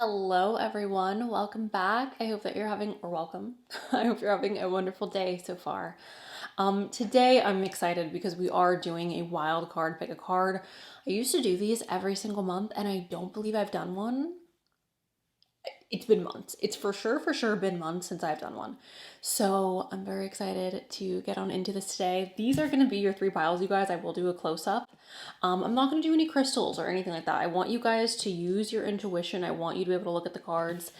Hello everyone, welcome back. I hope that you're having, or welcome. I hope you're having a wonderful day so far. Today I'm excited because we are doing a wild card, pick a card. I used to do these every single month and I don't believe I've done one. It's been months. It's for sure been months since I've done one. So I'm very excited to get on into this today. These are going to be your three piles, you guys. I will do a close-up. I'm not going to do any crystals or anything like that. I want you guys to use your intuition. I want you to be able to look at the cards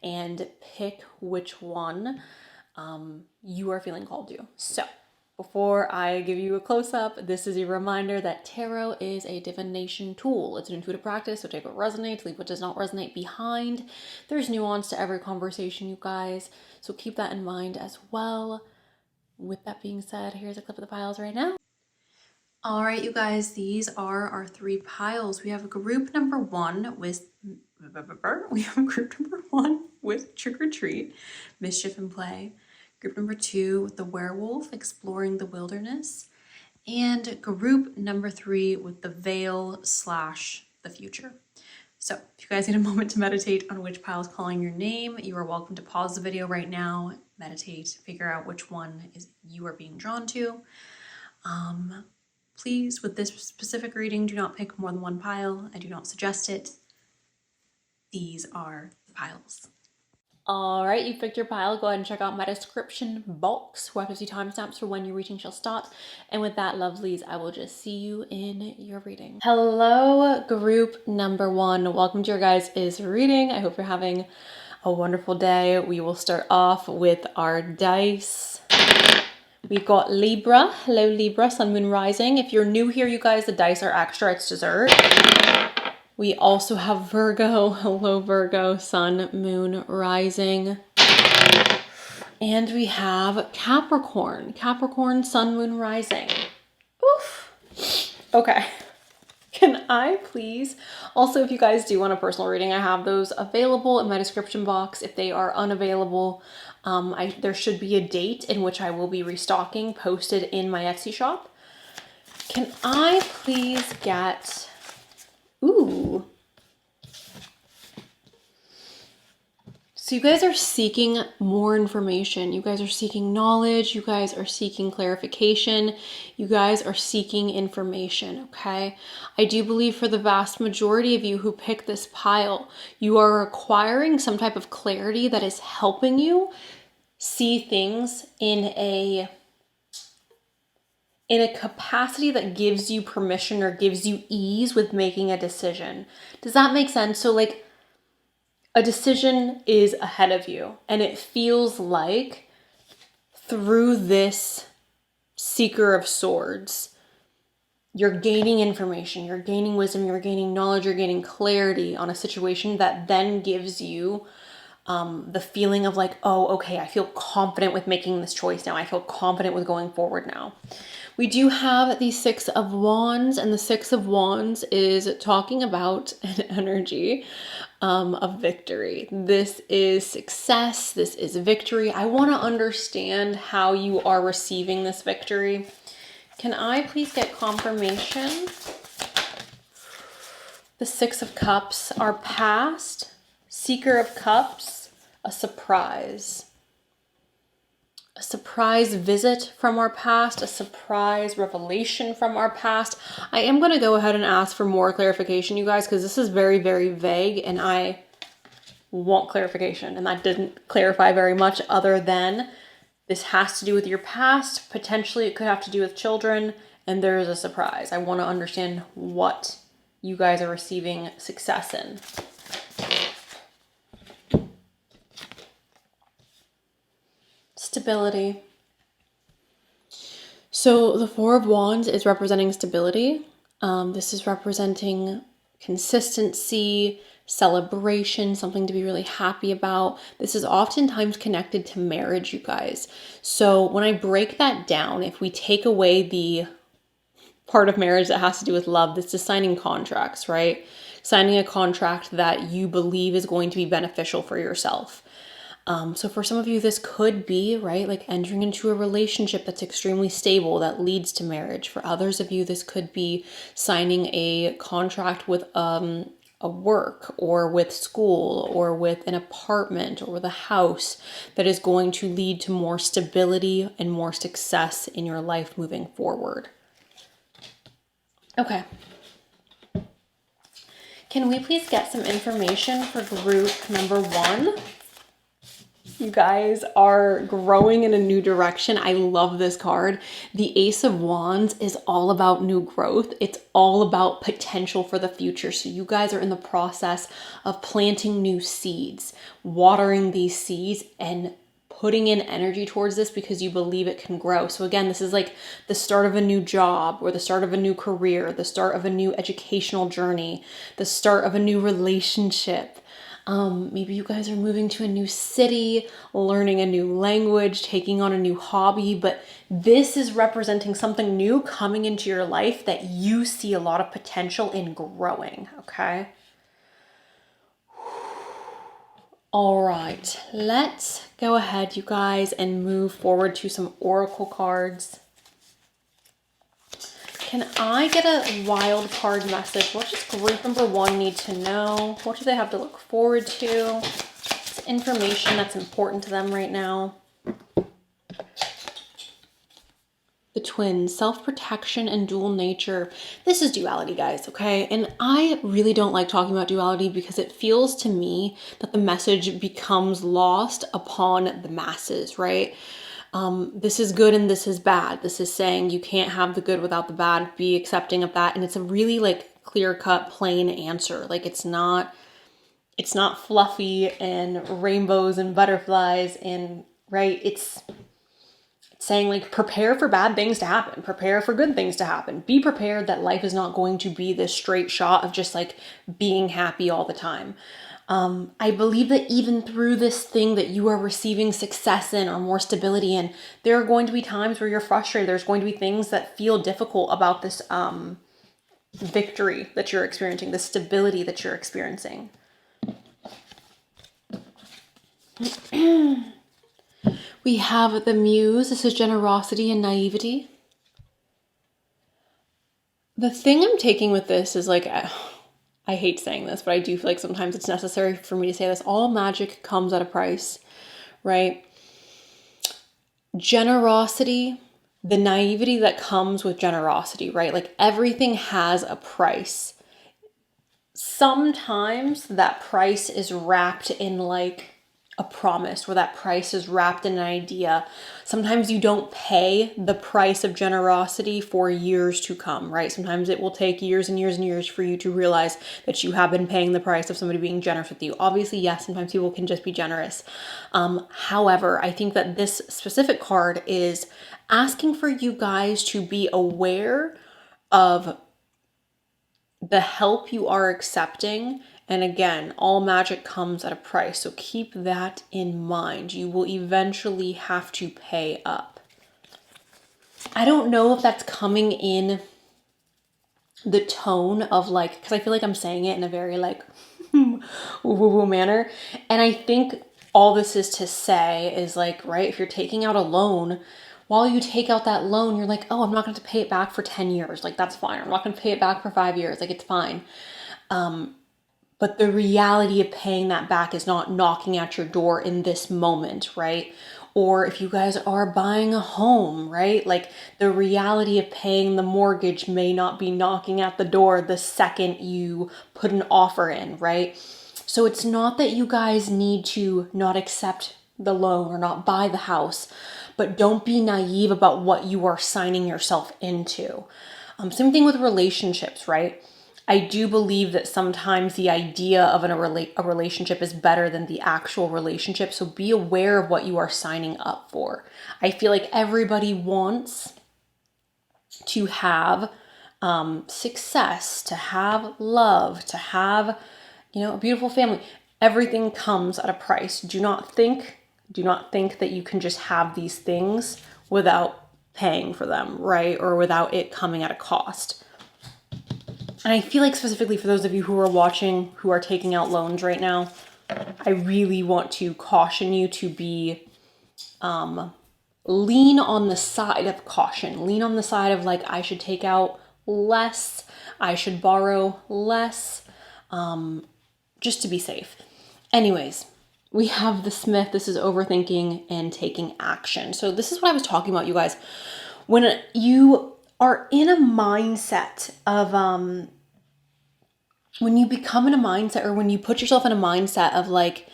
and pick which one you are feeling called to. So before I give you a close-up, this is a reminder that tarot is a divination tool. It's an intuitive practice, so take what resonates, leave what does not resonate behind. There's nuance to every conversation, you guys, so keep that in mind as well. With that being said, here's a clip of the piles right now. All right, you guys, these are our three piles. We have group number one with Trick or Treat, Mischief and Play. Group number two with the Werewolf, Exploring the Wilderness. And group number three with the Veil / the Future. So if you guys need a moment to meditate on which pile is calling your name, you are welcome to pause the video right now, meditate, figure out which one you are being drawn to. Please, with this specific reading, do not pick more than one pile. I do not suggest it. These are the piles. All right, you picked your pile. Go ahead and check out my description box where I gives you timestamps for when your reading shall start. And with that, lovelies, I will just see you in your reading. Hello, group number one. Welcome to your guys' reading. I hope you're having a wonderful day. We will start off with our dice. We've got Libra. Hello, Libra, Sun, Moon, Rising. If you're new here, you guys, the dice are extra. It's dessert. We also have Virgo. Hello, Virgo, Sun, Moon, Rising. And we have Capricorn. Capricorn, Sun, Moon, Rising. Oof. Okay. Can I please? Also, if you guys do want a personal reading, I have those available in my description box. If they are unavailable, there should be a date in which I will be restocking posted in my Etsy shop. Can I please get... Ooh. So you guys are seeking more information. You guys are seeking knowledge. You guys are seeking clarification. You guys are seeking information, okay? I do believe for the vast majority of you who pick this pile, you are acquiring some type of clarity that is helping you see things in a capacity that gives you permission or gives you ease with making a decision. Does that make sense? So like a decision is ahead of you and it feels like through this Seeker of Swords, you're gaining information, you're gaining wisdom, you're gaining knowledge, you're gaining clarity on a situation that then gives you the feeling of like, oh, okay, I feel confident with making this choice now. I feel confident with going forward now. We do have the Six of Wands, and the Six of Wands is talking about an energy of victory. This is success. This is victory. I want to understand how you are receiving this victory. Can I please get confirmation? The Six of Cups, our past. Seeker of Cups, a surprise. A surprise visit from our past, a surprise revelation from our past. I am going to go ahead and ask for more clarification, you guys, because this is very, very vague and I want clarification. And that didn't clarify very much other than this has to do with your past. Potentially it could have to do with children and there is a surprise. I want to understand what you guys are receiving success in. Stability. So the Four of Wands is representing stability. This is representing consistency, celebration, something to be really happy about. This is oftentimes connected to marriage, you guys. So when I break that down, if we take away the part of marriage that has to do with love, this is signing contracts, right? Signing a contract that you believe is going to be beneficial for yourself. So for some of you, this could be, right, like entering into a relationship that's extremely stable that leads to marriage. For others of you, this could be signing a contract with a work or with school or with an apartment or with a house that is going to lead to more stability and more success in your life moving forward. Okay. Can we please get some information for group number 1? You guys are growing in a new direction. I love this card. The Ace of Wands is all about new growth. It's all about potential for the future. So you guys are in the process of planting new seeds, watering these seeds and putting in energy towards this because you believe it can grow. So again, this is like the start of a new job or the start of a new career, the start of a new educational journey, the start of a new relationship. Maybe you guys are moving to a new city, learning a new language, taking on a new hobby, but this is representing something new coming into your life that you see a lot of potential in growing, okay? All right, let's go ahead, you guys, and move forward to some oracle cards. Can I get a wild card message? What does group number 1 need to know? What do they have to look forward to? It's information that's important to them right now. The twins, self-protection and dual nature. This is duality, guys, okay? And I really don't like talking about duality because it feels to me that the message becomes lost upon the masses, right? This is good and this is bad. This is saying you can't have the good without the bad. Be accepting of that. And it's a really like clear-cut, plain answer. Like it's not fluffy and rainbows and butterflies and right. It's saying like prepare for bad things to happen. Prepare for good things to happen. Be prepared that life is not going to be this straight shot of just like being happy all the time. I believe that even through this thing that you are receiving success in or more stability in, there are going to be times where you're frustrated. There's going to be things that feel difficult about this victory that you're experiencing, the stability that you're experiencing. We have the Muse. This is generosity and naivety. The thing I'm taking with this is like... I hate saying this, but I do feel like sometimes it's necessary for me to say this. All magic comes at a price, right? Generosity, the naivety that comes with generosity, right? Like everything has a price. Sometimes that price is wrapped in like a promise, or that price is wrapped in an idea. Sometimes you don't pay the price of generosity for years to come, right? Sometimes it will take years and years and years for you to realize that you have been paying the price of somebody being generous with you. Obviously, yes, sometimes people can just be generous. However, I think that this specific card is asking for you guys to be aware of the help you are accepting. And again, all magic comes at a price. So keep that in mind. You will eventually have to pay up. I don't know if that's coming in the tone of like, because I feel like I'm saying it in a very like woo-woo manner. And I think all this is to say is like, right, if you're taking out a loan, while you take out that loan, you're like, oh, I'm not going to pay it back for 10 years. Like, that's fine. I'm not going to pay it back for 5 years. Like, it's fine. But the reality of paying that back is not knocking at your door in this moment, right? Or if you guys are buying a home, right? Like the reality of paying the mortgage may not be knocking at the door the second you put an offer in, right? So it's not that you guys need to not accept the loan or not buy the house, but don't be naive about what you are signing yourself into. Same thing with relationships, right? I do believe that sometimes the idea of a relationship is better than the actual relationship. So be aware of what you are signing up for. I feel like everybody wants to have success, to have love, to have, a beautiful family. Everything comes at a price. Do not think that you can just have these things without paying for them, right? Or without it coming at a cost. And I feel like specifically for those of you who are watching, who are taking out loans right now, I really want to caution you to be, lean on the side of caution. Lean on the side of like, I should take out less. I should borrow less. just to be safe. Anyways, we have the Smith. This is overthinking and taking action. So this is what I was talking about, you guys. When you are in a mindset of, when you become in a mindset, or when you put yourself in a mindset of like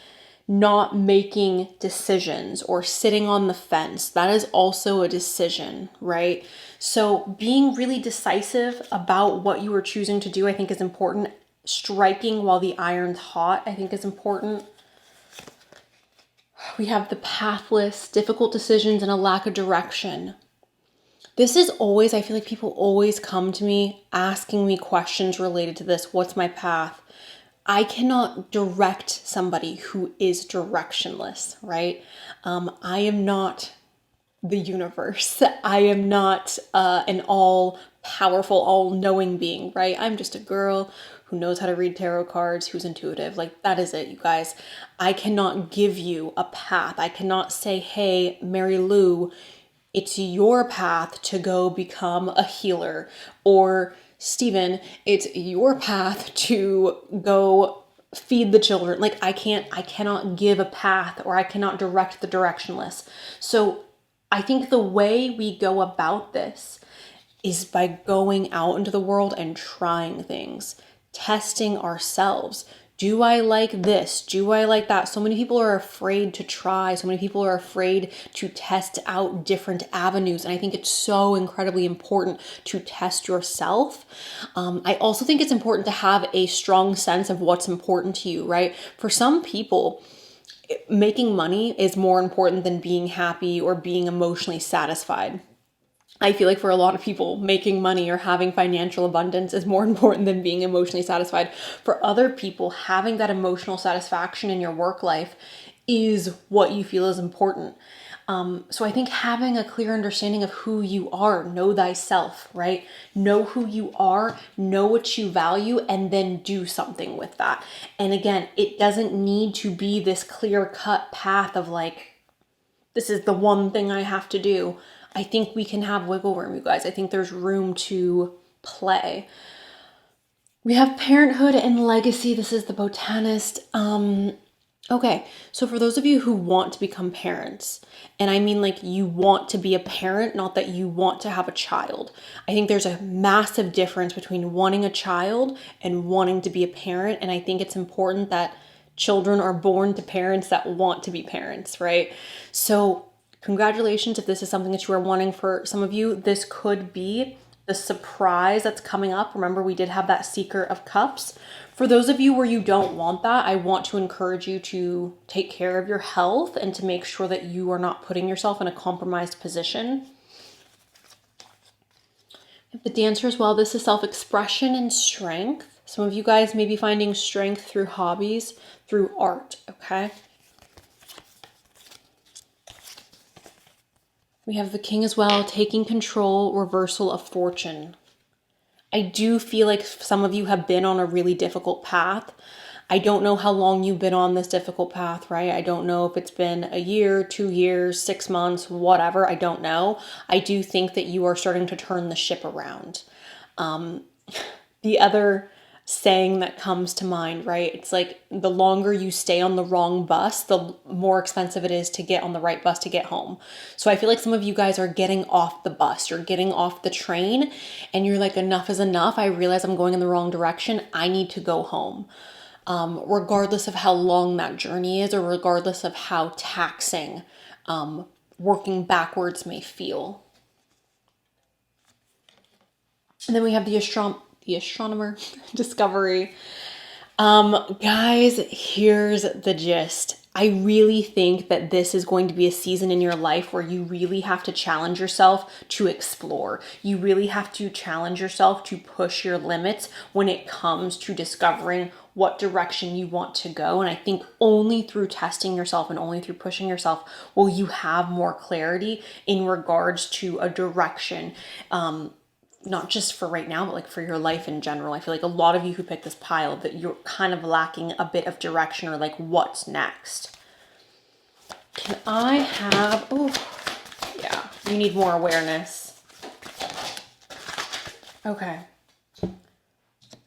not making decisions or sitting on the fence, that is also a decision, right? So being really decisive about what you are choosing to do, I think is important. Striking while the iron's hot, I think is important. We have the pathless, difficult decisions, and a lack of direction. This is always, I feel like people always come to me asking me questions related to this. What's my path? I cannot direct somebody who is directionless, right? I am not the universe. I am not an all-powerful, all-knowing being, right? I'm just a girl who knows how to read tarot cards, who's intuitive. Like, that is it, you guys. I cannot give you a path. I cannot say, hey, Mary Lou, it's your path to go become a healer. Or Stephen, it's your path to go feed the children. Like, I cannot give a path, or I cannot direct the directionless. So I think the way we go about this is by going out into the world and trying things, testing ourselves. Do I like this? Do I like that? So many people are afraid to try. So many people are afraid to test out different avenues. And I think it's so incredibly important to test yourself. I also think it's important to have a strong sense of what's important to you, right? For some people, making money is more important than being happy or being emotionally satisfied. I feel like for a lot of people, making money or having financial abundance is more important than being emotionally satisfied. For other people, having that emotional satisfaction in your work life is what you feel is important. So I think having a clear understanding of who you are, know thyself, right? Know who you are, know what you value, and then do something with that. And again, it doesn't need to be this clear-cut path of like, this is the one thing I have to do. I think we can have wiggle room, you guys. I think there's room to play. We have parenthood and legacy. This is the botanist. Okay, so for those of you who want to become parents, and I mean like you want to be a parent, not that you want to have a child. I think there's a massive difference between wanting a child and wanting to be a parent. And I think it's important that children are born to parents that want to be parents, right? So congratulations if this is something that you are wanting. For some of you, this could be the surprise that's coming up. Remember, we did have that Seeker of Cups. For those of you where you don't want that, I want to encourage you to take care of your health and to make sure that you are not putting yourself in a compromised position. The Dancer as well, this is self-expression and strength. Some of you guys may be finding strength through hobbies, through art, okay? We have the King as well, taking control, reversal of fortune. I do feel like some of you have been on a really difficult path. I don't know how long you've been on this difficult path, right? I don't know if it's been a year, 2 years, 6 months, whatever. I don't know. I do think that you are starting to turn the ship around. The other saying that comes to mind, right? It's like the longer you stay on the wrong bus, the more expensive it is to get on the right bus to get home. So I feel like some of you guys are getting off the bus, you're getting off the train, and you're like, enough is enough. I realize I'm going in the wrong direction. I need to go home. Regardless of how long that journey is, or regardless of how taxing working backwards may feel. And then we have the astronomer, discovery. Guys, here's the gist. I really think that this is going to be a season in your life where you really have to challenge yourself to explore. You really have to challenge yourself to push your limits when it comes to discovering what direction you want to go. And I think only through testing yourself and only through pushing yourself will you have more clarity in regards to a direction. Not just for right now, but like for your life in general. I feel like a lot of you who pick this pile, that you're kind of lacking a bit of direction, or like what's next. Can I have, oh yeah, you need more awareness. Okay.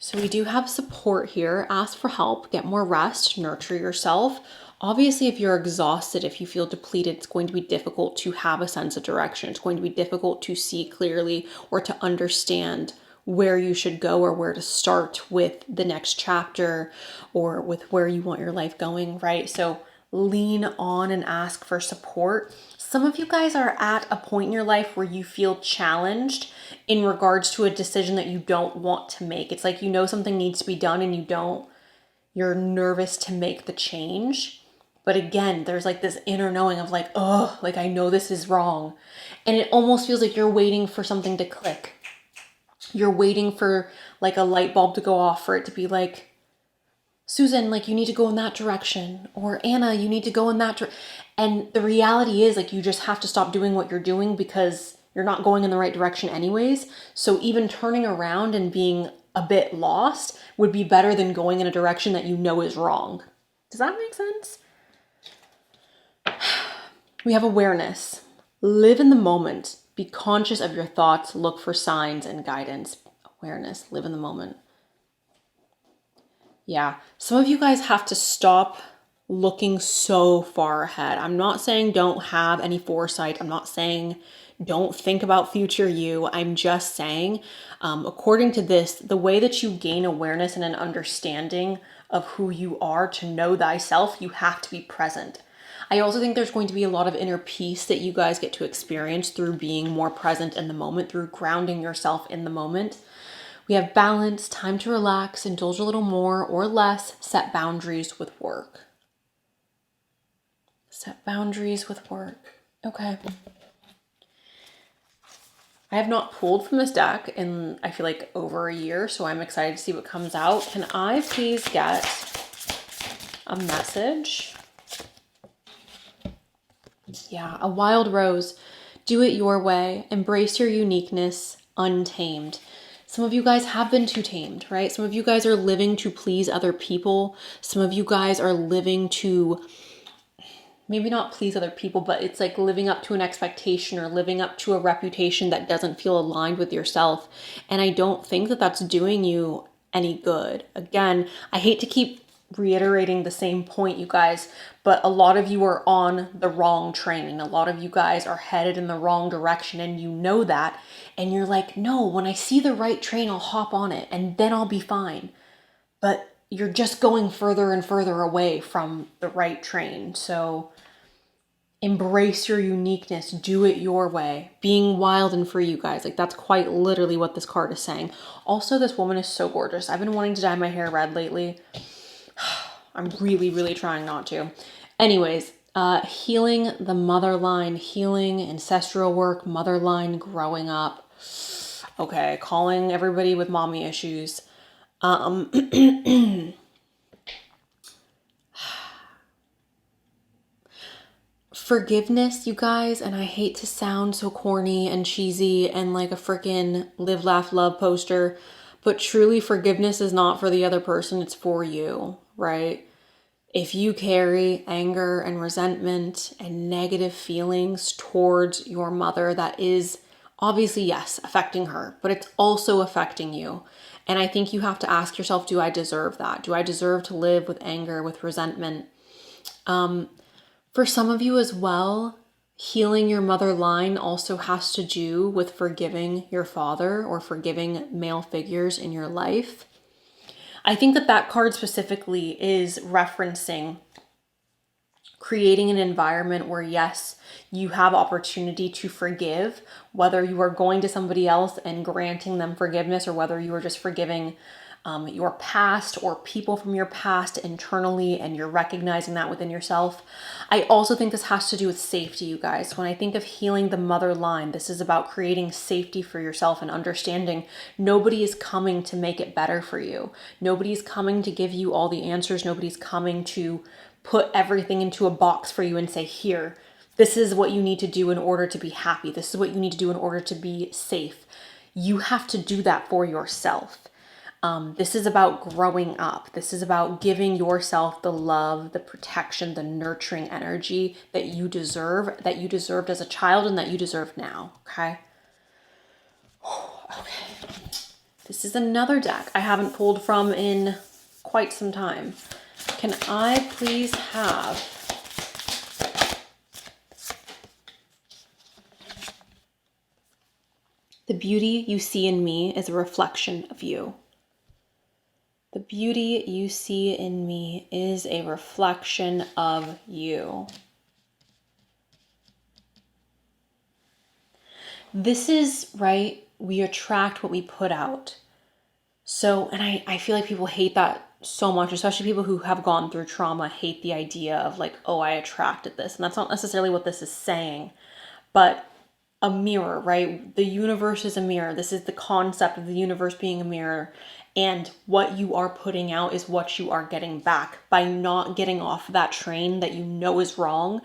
So we do have support here. Ask for help, get more rest, nurture yourself. Obviously, if you're exhausted, if you feel depleted, it's going to be difficult to have a sense of direction. It's going to be difficult to see clearly or to understand where you should go or where to start with the next chapter or with where you want your life going, right? So lean on and ask for support. Some of you guys are at a point in your life where you feel challenged in regards to a decision that you don't want to make. It's like you know something needs to be done and you're nervous to make the change. But again, there's like this inner knowing of like, oh, like I know this is wrong. And it almost feels like you're waiting for something to click. You're waiting for like a light bulb to go off, for it to be like, Susan, like you need to go in that direction, or Anna, you need to go in that direction. And the reality is like you just have to stop doing what you're doing because you're not going in the right direction anyways. So even turning around and being a bit lost would be better than going in a direction that you know is wrong. Does that make sense? We have awareness. Live in the moment. Be conscious of your thoughts. Look for signs and guidance. Awareness. Live in the moment. Yeah, some of you guys have to stop looking so far ahead. I'm not saying don't have any foresight. I'm not saying don't think about future you. I'm just saying, according to this, the way that you gain awareness and an understanding of who you are, to know thyself, you have to be present. I also think there's going to be a lot of inner peace that you guys get to experience through being more present in the moment, through grounding yourself in the moment. We have balance, time to relax, indulge a little more or less, set boundaries with work. Set boundaries with work. Okay. I have not pulled from this deck in, I feel like, over a year, so I'm excited to see what comes out. Can I please get a message? Yeah, a wild rose. Do it your way. Embrace your uniqueness, untamed. Some of you guys have been too tamed, right? Some of you guys are living to please other people. Some of you guys are living to, maybe not please other people, but it's like living up to an expectation or living up to a reputation that doesn't feel aligned with yourself. And I don't think that that's doing you any good. Again, I hate to keep reiterating the same point, you guys, but a lot of you are on the wrong train. A lot of you guys are headed in the wrong direction, and you know that. And you're like, no, when I see the right train, I'll hop on it and then I'll be fine. But you're just going further and further away from the right train. So embrace your uniqueness, do it your way, being wild and free, you guys. Like that's quite literally what this card is saying. Also, this woman is so gorgeous. I've been wanting to dye my hair red lately. I'm really, really trying not to. Anyways, healing the mother line, healing ancestral work, mother line, growing up. Okay, calling everybody with mommy issues. Forgiveness, you guys, and I hate to sound so corny and cheesy and like a freaking live, laugh, love poster, but truly forgiveness is not for the other person, it's for you, right? If you carry anger and resentment and negative feelings towards your mother, that is obviously, yes, affecting her, but it's also affecting you. And I think you have to ask yourself, do I deserve that? Do I deserve to live with anger, with resentment? For some of you as well, healing your mother line also has to do with forgiving your father or forgiving male figures in your life. I think that card specifically is referencing creating an environment where, yes, you have opportunity to forgive, whether you are going to somebody else and granting them forgiveness or whether you are just forgiving your past or people from your past internally and you're recognizing that within yourself. I also think this has to do with safety, you guys. When I think of healing the mother line, this is about creating safety for yourself and understanding nobody is coming to make it better for you. Nobody's coming to give you all the answers. Nobody's coming to put everything into a box for you and say, here, this is what you need to do in order to be happy. This is what you need to do in order to be safe. You have to do that for yourself. This is about growing up. This is about giving yourself the love, the protection, the nurturing energy that you deserve, that you deserved as a child and that you deserve now. Okay. Okay. This is another deck I haven't pulled from in quite some time. Can I please have the beauty you see in me is a reflection of you? The beauty you see in me is a reflection of you. This is, right, we attract what we put out. So, and I feel like people hate that so much, especially people who have gone through trauma hate the idea of like, oh, I attracted this. And that's not necessarily what this is saying, but a mirror, right? The universe is a mirror. This is the concept of the universe being a mirror. And what you are putting out is what you are getting back by not getting off that train that you know is wrong.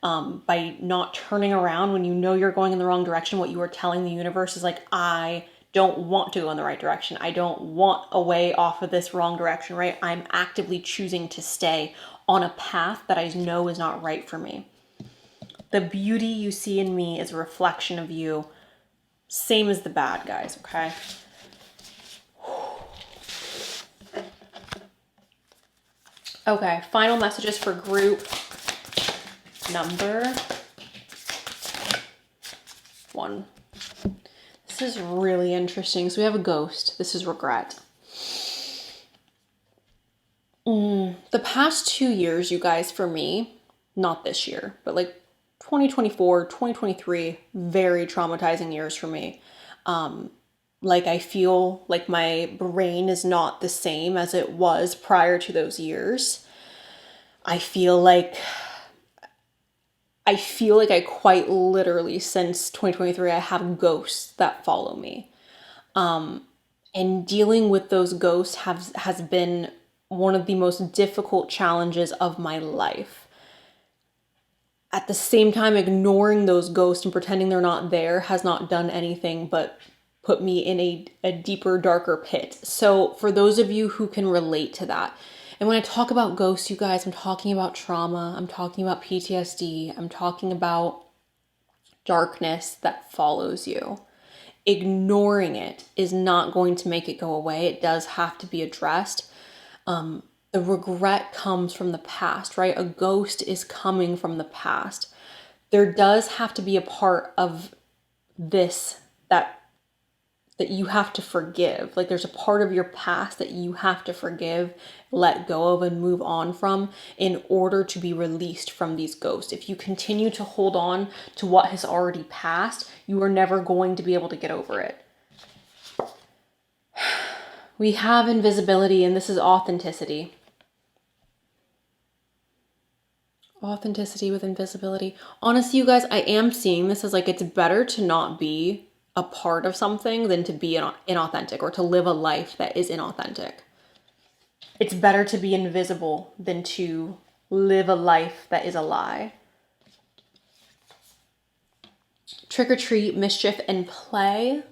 By not turning around when you know you're going in the wrong direction. What you are telling the universe is like, I don't want to go in the right direction. I don't want a way off of this wrong direction, right? I'm actively choosing to stay on a path that I know is not right for me. The beauty you see in me is a reflection of you. Same as the bad, guys, okay? Okay, final messages for group number 1. This is really interesting. So we have a ghost. This is regret. The past 2 years, you guys, for me, not this year, but like 2024, 2023, very traumatizing years for me. Like I feel like my brain is not the same as it was prior to those years. I feel like I quite literally, since 2023, I have ghosts that follow me. And dealing with those ghosts has been one of the most difficult challenges of my life. At the same time, ignoring those ghosts and pretending they're not there has not done anything but put me in a deeper, darker pit. So for those of you who can relate to that, and when I talk about ghosts, you guys, I'm talking about trauma, I'm talking about PTSD, I'm talking about darkness that follows you. Ignoring it is not going to make it go away. It does have to be addressed. The regret comes from the past, right? A ghost is coming from the past. There does have to be a part of this that you have to forgive. Like there's a part of your past that you have to forgive, let go of, and move on from in order to be released from these ghosts. If you continue to hold on to what has already passed, you are never going to be able to get over it. We have invisibility, and this is authenticity. Authenticity with invisibility. Honestly, you guys, I am seeing this as like it's better to not be a part of something than to be inauthentic or to live a life that is inauthentic. It's better to be invisible than to live a life that is a lie. Trick or treat, mischief, and play.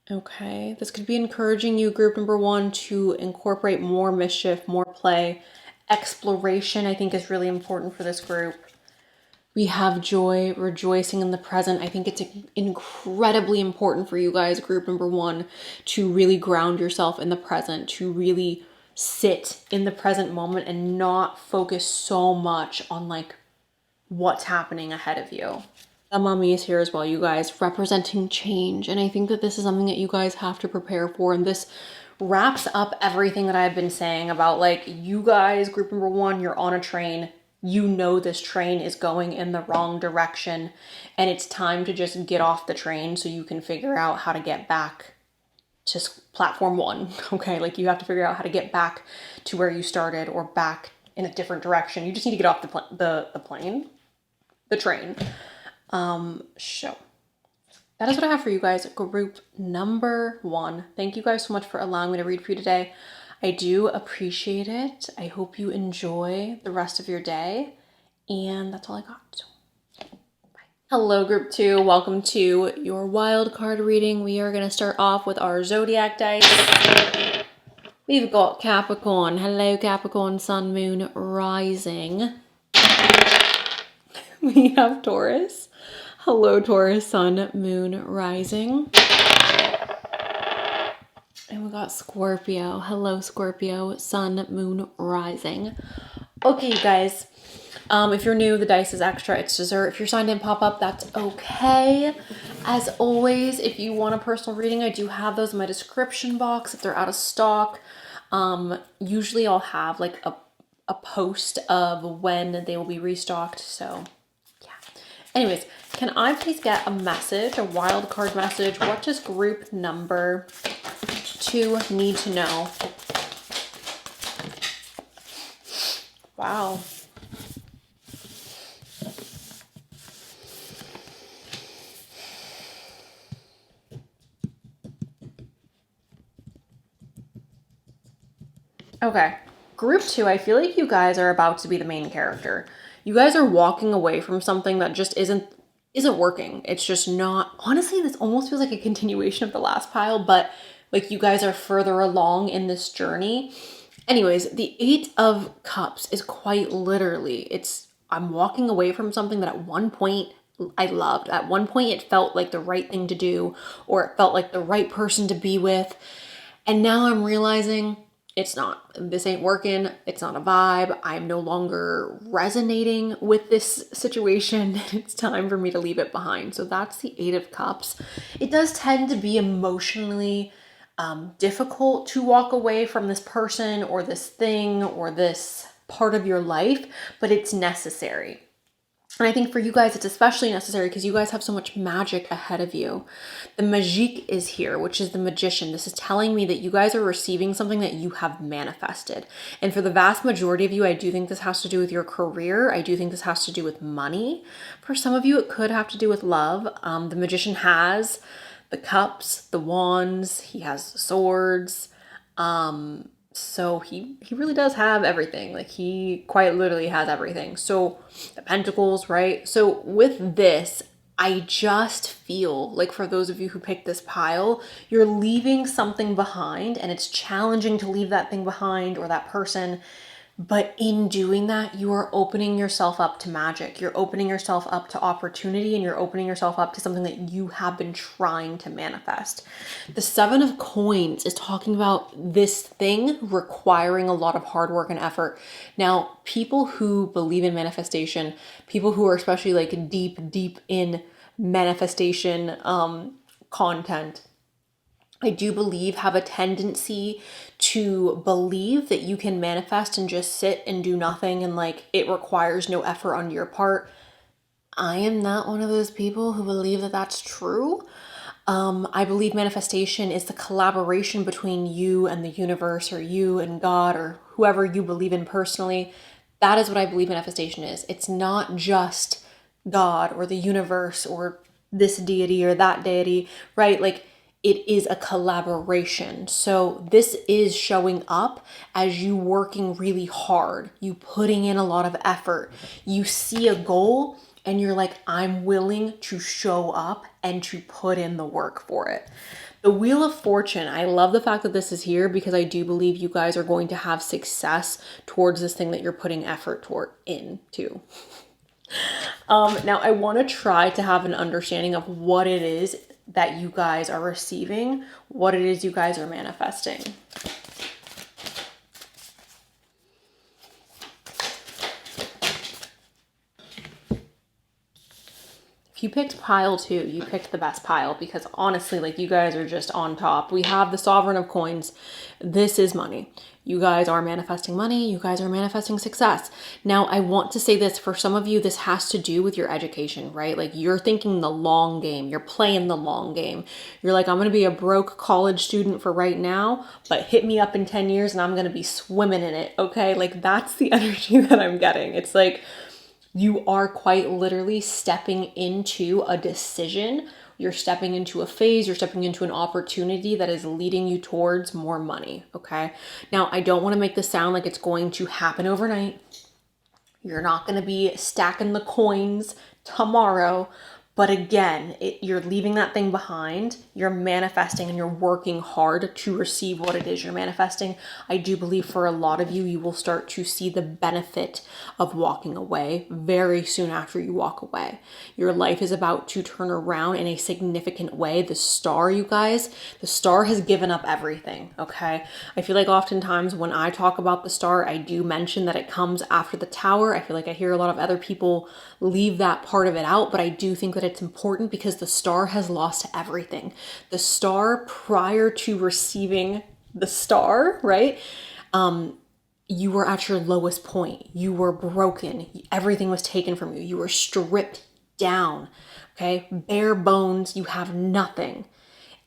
Okay, this could be encouraging you, group number 1, to incorporate more mischief, more play. Exploration, I think, is really important for this group. We have joy, rejoicing in the present. I think it's incredibly important for you guys, group number 1, to really ground yourself in the present, to really sit in the present moment and not focus so much on like what's happening ahead of you. The mummy is here as well, you guys, representing change. And I think that this is something that you guys have to prepare for. And this wraps up everything that I've been saying about like, you guys, group number 1, you're on a train. You know this train is going in the wrong direction, and it's time to just get off the train so you can figure out how to get back to platform 1, okay? Like you have to figure out how to get back to where you started or back in a different direction. You just need to get off the train. So that is what I have for you guys, group number 1. Thank you guys so much for allowing me to read for you today. I do appreciate it. I hope you enjoy the rest of your day. And that's all I got. Bye. Hello, group 2. Welcome to your wild card reading. We are going to start off with our zodiac dice. We've got Capricorn. Hello, Capricorn, Sun, Moon, Rising. We have Taurus. Hello, Taurus, Sun, Moon, Rising. And we got Scorpio. Hello, Scorpio. Sun, moon, rising. Okay, you guys. If you're new, the dice is extra. It's dessert. If your sign didn't pop up, that's okay. As always, if you want a personal reading, I do have those in my description box if they're out of stock. Usually I'll have like a post of when they will be restocked. So yeah. Anyways, can I please get a message, a wild card message? What does group number 2 need to know? Wow. Okay. Group 2, I feel like you guys are about to be the main character. You guys are walking away from something that just isn't working. It's just not. Honestly, this almost feels like a continuation of the last pile, but like you guys are further along in this journey. Anyways, the 8 of Cups is quite literally, I'm walking away from something that at one point I loved. At one point it felt like the right thing to do, or it felt like the right person to be with. And now I'm realizing it's not. This ain't working. It's not a vibe. I'm no longer resonating with this situation. It's time for me to leave it behind. So that's the 8 of Cups. It does tend to be emotionally difficult to walk away from this person or this thing or this part of your life, but it's necessary. And I think for you guys, it's especially necessary because you guys have so much magic ahead of you. The Magique is here, which is the Magician. This is telling me that you guys are receiving something that you have manifested. And for the vast majority of you, I do think this has to do with your career. I do think this has to do with money. For some of you, it could have to do with love. The Magician has the cups, the wands, he has swords. So he really does have everything. Like he quite literally has everything. So the pentacles, right? So with this, I just feel like for those of you who picked this pile, you're leaving something behind and it's challenging to leave that thing behind or that person. But in doing that, you are opening yourself up to magic. You're opening yourself up to opportunity and you're opening yourself up to something that you have been trying to manifest. The 7 of Coins is talking about this thing requiring a lot of hard work and effort. Now, people who believe in manifestation, people who are especially like deep in manifestation content, I do believe have a tendency to believe that you can manifest and just sit and do nothing and like it requires no effort on your part. I am not one of those people who believe that that's true. I believe manifestation is the collaboration between you and the universe or you and God or whoever you believe in personally. That is what I believe manifestation is. It's not just God or the universe or this deity or that deity, right? Like it is a collaboration. So this is showing up as you working really hard, you putting in a lot of effort. You see a goal and you're like, I'm willing to show up and to put in the work for it. The Wheel of Fortune, I love the fact that this is here because I do believe you guys are going to have success towards this thing that you're putting effort toward into. Now I want to try to have an understanding of what it is that you guys are receiving, what it is you guys are manifesting. If you picked pile 2, you picked the best pile because honestly, like you guys are just on top. We have the Sovereign of Coins. This is money. You guys are manifesting money. You guys are manifesting success. Now, I want to say this, for some of you, this has to do with your education, right? Like you're thinking the long game. You're playing the long game. You're like, I'm going to be a broke college student for right now, but hit me up in 10 years and I'm going to be swimming in it. Okay. Like that's the energy that I'm getting. It's like, you are quite literally stepping into a decision. You're stepping into a phase. You're stepping into an opportunity that is leading you towards more money. Okay. Now, I don't want to make this sound like it's going to happen overnight. You're not going to be stacking the coins tomorrow, But again, you're leaving that thing behind, you're manifesting, and you're working hard to receive what it is you're manifesting. I do believe for a lot of you, you will start to see the benefit of walking away very soon after you walk away. Your life is about to turn around in a significant way. The star, you guys, the star has given up everything, okay? I feel like oftentimes when I talk about the star, I do mention that it comes after the tower. I feel like I hear a lot of other people leave that part of it out, but I do think that it's important because the star has lost everything. The star, prior to receiving the star, right? You were at your lowest point. You were broken. Everything was taken from you. You were stripped down, okay? Bare bones. You have nothing.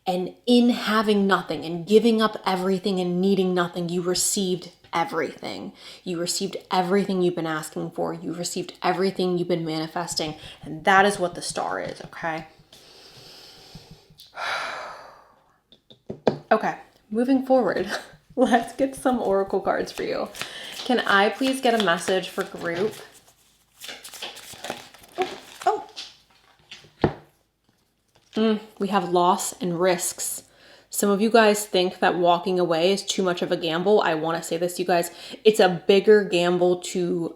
And in having nothing and giving up everything and needing nothing, you received everything. You received everything you've been asking for. You received everything you've been manifesting. And that is what the star is, okay? Okay, moving forward, let's get some oracle cards for you. Can I please get a message for group? We have loss and risks. Some of you guys think that walking away is too much of a gamble. I want to say this to you guys. It's a bigger gamble to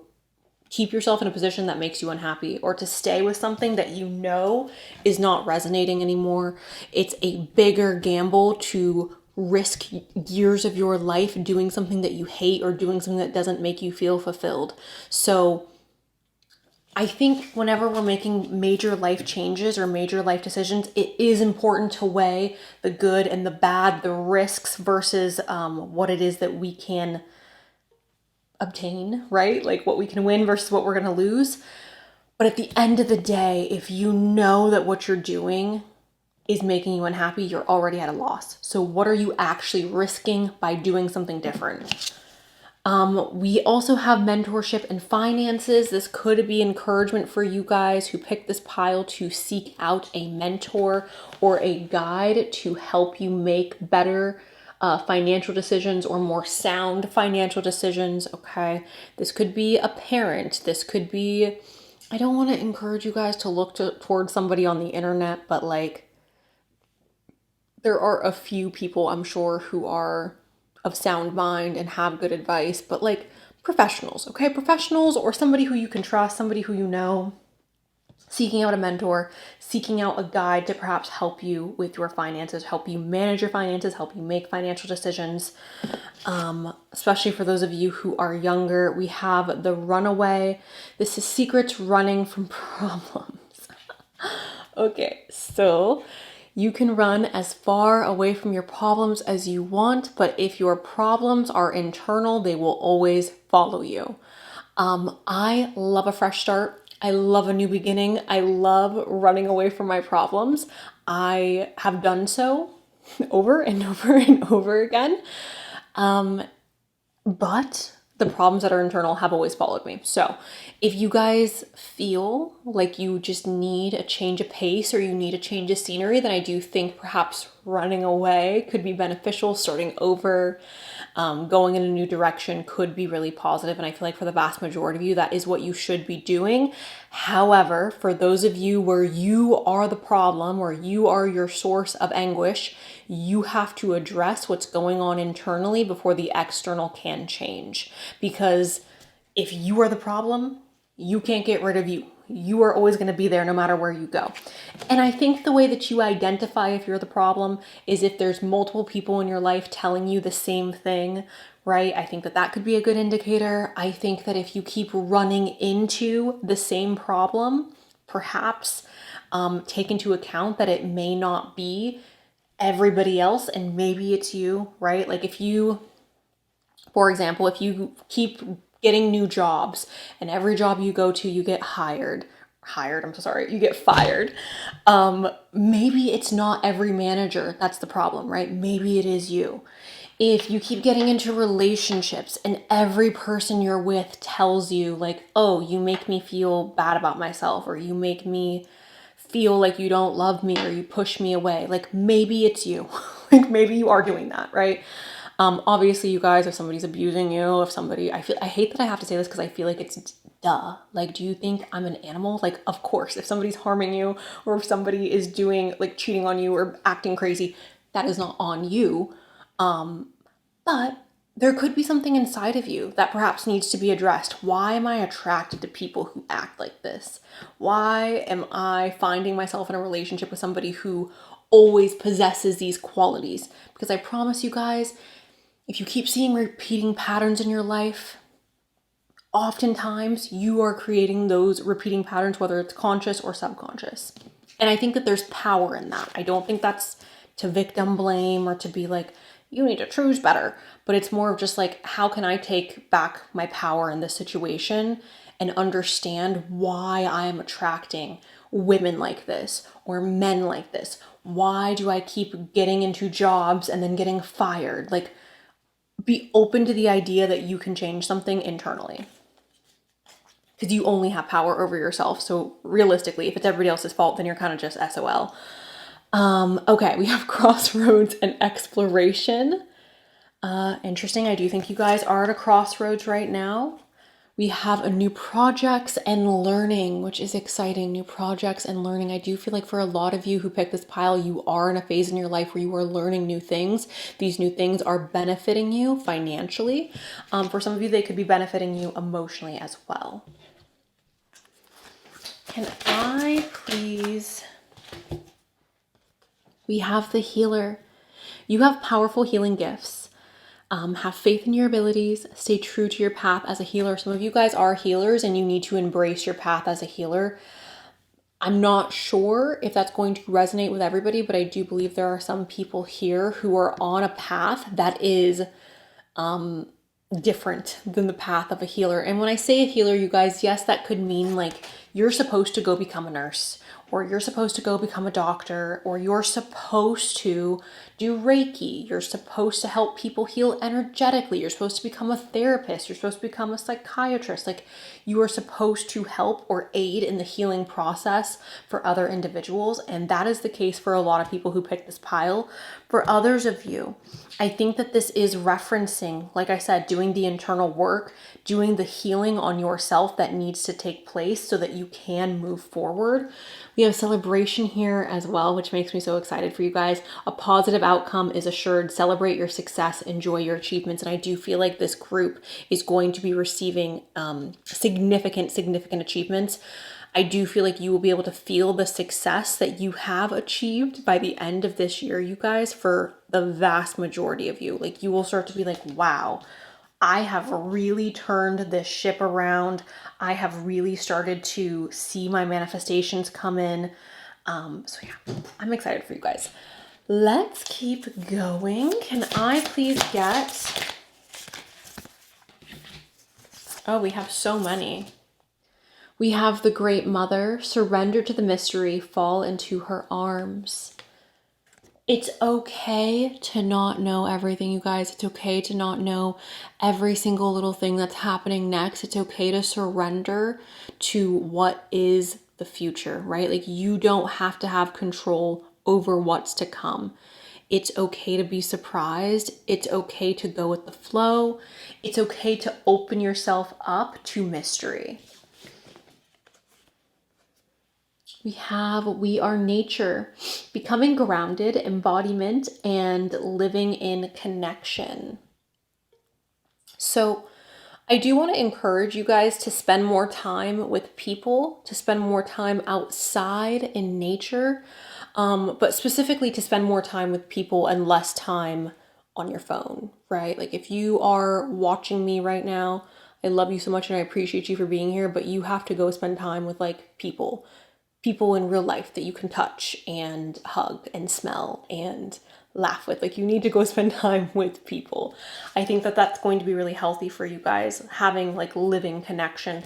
keep yourself in a position that makes you unhappy or to stay with something that you know is not resonating anymore. It's a bigger gamble to risk years of your life doing something that you hate or doing something that doesn't make you feel fulfilled. So I think whenever we're making major life changes or major life decisions, it is important to weigh the good and the bad, the risks versus what it is that we can obtain, right? Like what we can win versus what we're going to lose. But at the end of the day, if you know that what you're doing is making you unhappy, you're already at a loss. So what are you actually risking by doing something different? We also have mentorship and finances. This could be encouragement for you guys who picked this pile to seek out a mentor or a guide to help you make better financial decisions or more sound financial decisions, okay? This could be a parent. This could be, I don't want to encourage you guys to look towards somebody on the internet, but like there are a few people I'm sure who are of sound mind and have good advice, but like professionals, okay? Professionals or somebody who you can trust, somebody who you know, seeking out a mentor, seeking out a guide to perhaps help you with your finances, help you manage your finances, help you make financial decisions. Especially for those of you who are younger, we have the runaway. This is secrets running from problems. Okay, so you can run as far away from your problems as you want, but if your problems are internal, they will always follow you. I love a fresh start. I love a new beginning. I love running away from my problems. I have done so over and over and over again. But the problems that are internal have always followed me. So if you guys feel like you just need a change of pace or you need a change of scenery, then I do think perhaps running away could be beneficial. Starting over, going in a new direction could be really positive. And I feel like for the vast majority of you, that is what you should be doing. However, for those of you where you are the problem, or you are your source of anguish, you have to address what's going on internally before the external can change. Because if you are the problem, you can't get rid of you. You are always going to be there no matter where you go. And I think the way that you identify if you're the problem is if there's multiple people in your life telling you the same thing, right? I think that that could be a good indicator. I think that if you keep running into the same problem, perhaps take into account that it may not be everybody else and maybe it's you, right? Like if you, for example, if you keep getting new jobs and every job you go to, you get you get fired. Maybe it's not every manager that's the problem, right? Maybe it is you. If you keep getting into relationships and every person you're with tells you like, oh, you make me feel bad about myself, or you make me feel like you don't love me, or you push me away, like maybe it's you. Like maybe you are doing that, right? Obviously, you guys, if somebody's abusing you, if somebody, I hate that I have to say this because I feel like it's duh. Like, do you think I'm an animal? Like, of course, if somebody's harming you or if somebody is doing, like, cheating on you or acting crazy, that is not on you. But there could be something inside of you that perhaps needs to be addressed. Why am I attracted to people who act like this? Why am I finding myself in a relationship with somebody who always possesses these qualities? Because I promise you guys, if you keep seeing repeating patterns in your life, oftentimes you are creating those repeating patterns, whether it's conscious or subconscious. And I think that there's power in that. I don't think that's to victim blame or to be like, you need to choose better. But it's more of just like, how can I take back my power in this situation and understand why I am attracting women like this or men like this? Why do I keep getting into jobs and then getting fired? Like, be open to the idea that you can change something internally. Because you only have power over yourself. So realistically, if it's everybody else's fault, then you're kind of just SOL. Okay, we have crossroads and exploration. Interesting. I do think you guys are at a crossroads right now. We have a new projects and learning, which is exciting. New projects and learning. I do feel like for a lot of you who picked this pile, you are in a phase in your life where you are learning new things. These new things are benefiting you financially. For some of you, they could be benefiting you emotionally as well. Can I please... We have the healer. You have powerful healing gifts. Have faith in your abilities. Stay true to your path as a healer. Some of you guys are healers and you need to embrace your path as a healer. I'm not sure if that's going to resonate with everybody, but I do believe there are some people here who are on a path that is different than the path of a healer. And when I say a healer, you guys, yes, that could mean like you're supposed to go become a nurse, or you're supposed to go become a doctor, or you're supposed to do Reiki. You're supposed to help people heal energetically. You're supposed to become a therapist. You're supposed to become a psychiatrist. Like, you are supposed to help or aid in the healing process for other individuals. And that is the case for a lot of people who pick this pile. For others of you, I think that this is referencing, like I said, doing the internal work, doing the healing on yourself that needs to take place so that you can move forward. We have celebration here as well, which makes me so excited for you guys. A positive outcome is assured. Celebrate your success, enjoy your achievements. And I do feel like this group is going to be receiving significant achievements. I do feel like you will be able to feel the success that you have achieved by the end of this year, you guys, for the vast majority of you. Like, you will start to be like, wow, I have really turned this ship around. I have really started to see my manifestations come in. So yeah, I'm excited for you guys. Let's keep going. Can I please get... Oh, we have so many. We have the Great Mother, surrender to the mystery, fall into her arms. It's okay to not know everything, you guys. It's okay to not know every single little thing that's happening next. It's okay to surrender to what is the future, right? Like, you don't have to have control over what's to come. It's okay to be surprised. It's okay to go with the flow. It's okay to open yourself up to mystery. We are nature, becoming grounded, embodiment, and living in connection. So I do want to encourage you guys to spend more time with people, to spend more time outside in nature, but specifically to spend more time with people and less time on your phone, right? Like, if you are watching me right now, I love you so much and I appreciate you for being here, but you have to go spend time with like people in real life that you can touch and hug and smell and laugh with. Like, you need to go spend time with people. I think that that's going to be really healthy for you guys. Having like living connection,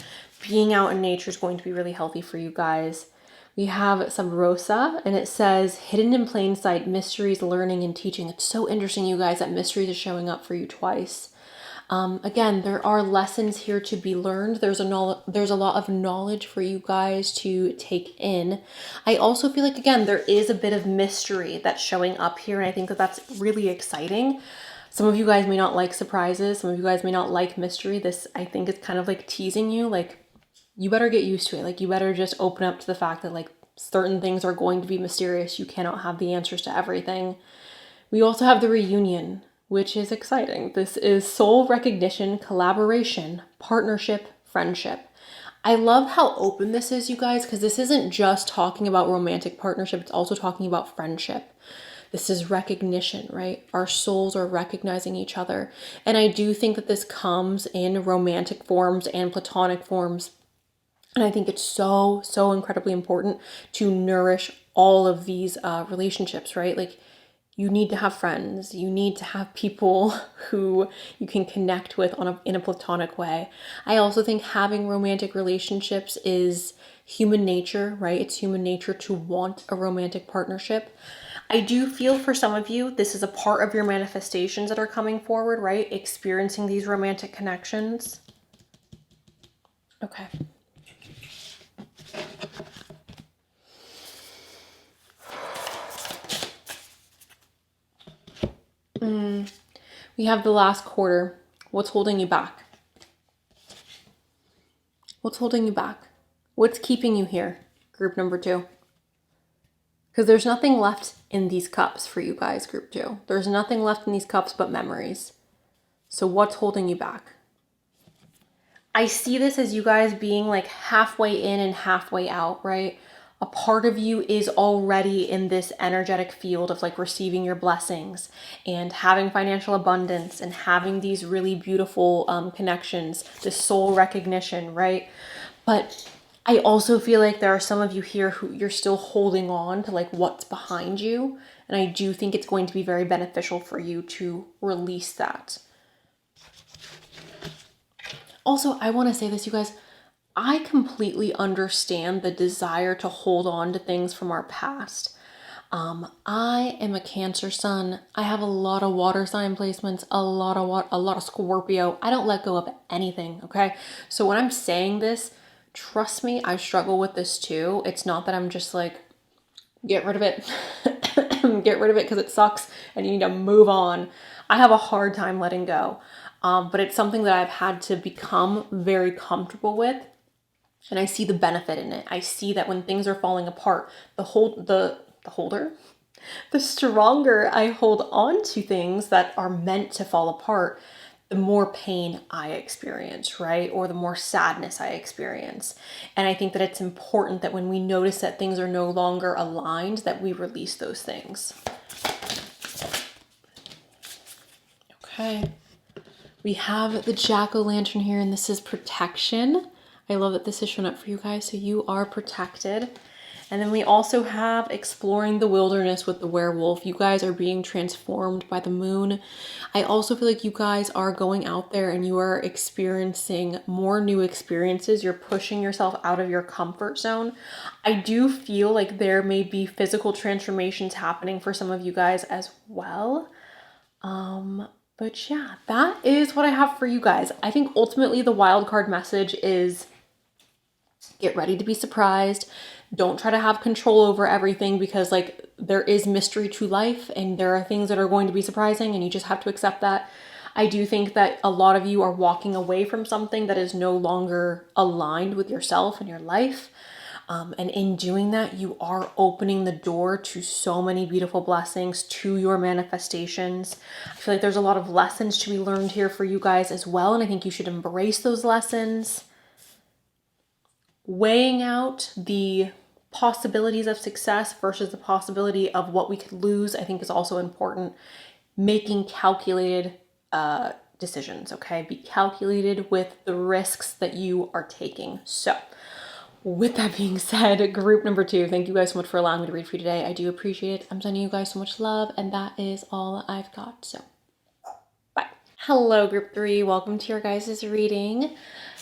being out in nature is going to be really healthy for you guys. We have some Rosa, and it says, hidden in plain sight, mysteries, learning, and teaching. It's so interesting, you guys, that mysteries is showing up for you twice. Again, there are lessons here to be learned. There's a lot of knowledge for you guys to take in. I also feel like, again, there is a bit of mystery that's showing up here, and I think that that's really exciting. Some of you guys may not like surprises. Some of you guys may not like mystery. This, I think, is kind of like teasing you. Like, you better get used to it. Like, you better just open up to the fact that like certain things are going to be mysterious. You cannot have the answers to everything. We also have the reunion, which is exciting. This is soul recognition, collaboration, partnership, friendship. I love how open this is, you guys, because this isn't just talking about romantic partnership. It's also talking about friendship. This is recognition, right? Our souls are recognizing each other. And I do think that this comes in romantic forms and platonic forms. And I think it's so, so incredibly important to nourish all of these relationships, right? Like, you need to have friends. You need to have people who you can connect with in a platonic way. I also think having romantic relationships is human nature, right? It's human nature to want a romantic partnership. I do feel for some of you, this is a part of your manifestations that are coming forward, right? Experiencing these romantic connections. Okay. We have the last quarter. What's holding you back? What's holding you back? What's keeping you here? Group number 2. Because there's nothing left in these cups for you guys, group 2. There's nothing left in these cups but memories. So what's holding you back? I see this as you guys being like halfway in and halfway out, right? A part of you is already in this energetic field of like receiving your blessings and having financial abundance and having these really beautiful connections, this soul recognition, right? But I also feel like there are some of you here who you're still holding on to like what's behind you. And I do think it's going to be very beneficial for you to release that. Also, I want to say this, you guys. I completely understand the desire to hold on to things from our past. I am a Cancer sun. I have a lot of water sign placements, a lot of Scorpio. I don't let go of anything, okay? So when I'm saying this, trust me, I struggle with this too. It's not that I'm just like, get rid of it. Get rid of it because it sucks and you need to move on. I have a hard time letting go. But it's something that I've had to become very comfortable with. And I see the benefit in it. I see that when things are falling apart, the stronger I hold on to things that are meant to fall apart, the more pain I experience, right? Or the more sadness I experience. And I think that it's important that when we notice that things are no longer aligned, that we release those things. Okay. We have the jack-o'-lantern here, and this is protection. I love that this is shown up for you guys, so you are protected. And then we also have exploring the wilderness with the werewolf. You guys are being transformed by the moon. I also feel like you guys are going out there and you are experiencing more new experiences. You're pushing yourself out of your comfort zone. I do feel like there may be physical transformations happening for some of you guys as well. But yeah, that is what I have for you guys. I think ultimately the wild card message is get ready to be surprised. Don't try to have control over everything because like there is mystery to life and there are things that are going to be surprising and you just have to accept that. I do think that a lot of you are walking away from something that is no longer aligned with yourself and your life. And in doing that, you are opening the door to so many beautiful blessings, to your manifestations. I feel like there's a lot of lessons to be learned here for you guys as well. And I think you should embrace those lessons. Weighing out the possibilities of success versus the possibility of what we could lose, I think is also important. Making calculated decisions, okay? Be calculated with the risks that you are taking. So, with that being said, group number 2, thank you guys so much for allowing me to read for you today. I do appreciate it. I'm sending you guys so much love, and that is all I've got. So, bye. Hello, group 3. Welcome to your guys' reading.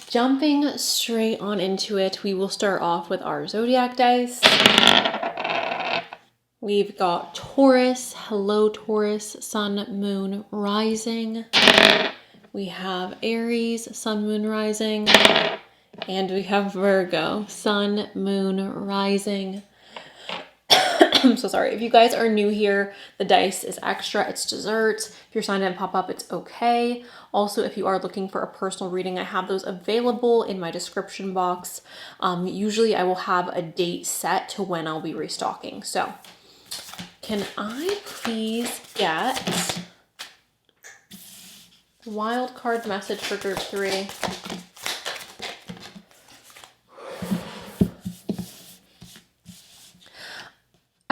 Jumping straight on into it, we will start off with our zodiac dice. We've got Taurus. Hello, Taurus. Sun, Moon, Rising. We have Aries, Sun, Moon, Rising. And we have Virgo, Sun, Moon, Rising. I'm so sorry. If you guys are new here, the dice is extra, it's dessert. If your sign didn't pop up, it's okay. Also, if you are looking for a personal reading, I have those available in my description box. Usually I will have a date set to when I'll be restocking. So can I please get wild card message for group 3?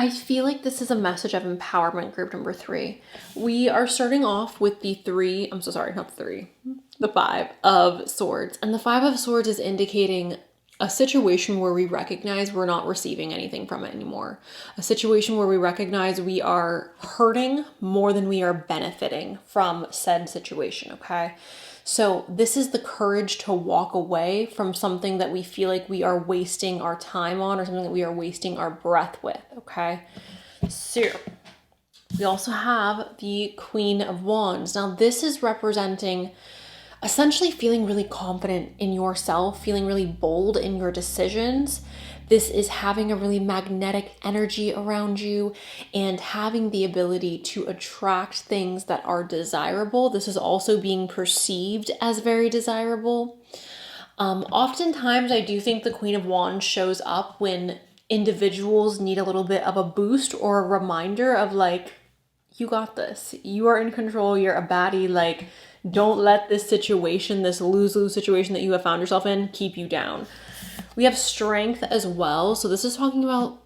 I feel like this is a message of empowerment, group number 3. We are starting off with the 3, I'm so sorry, not the 3, the 5 of swords. And the 5 of swords is indicating a situation where we recognize we're not receiving anything from it anymore. A situation where we recognize we are hurting more than we are benefiting from said situation, okay? So this is the courage to walk away from something that we feel like we are wasting our time on, or something that we are wasting our breath with, okay? So we also have the Queen of Wands. Now this is representing essentially feeling really confident in yourself, feeling really bold in your decisions. This is having a really magnetic energy around you and having the ability to attract things that are desirable. This is also being perceived as very desirable. Oftentimes, I do think the Queen of Wands shows up when individuals need a little bit of a boost or a reminder of like, you got this. You are in control. You're a baddie. Like, don't let this situation, this lose-lose situation that you have found yourself in, keep you down. We have strength as well. So this is talking about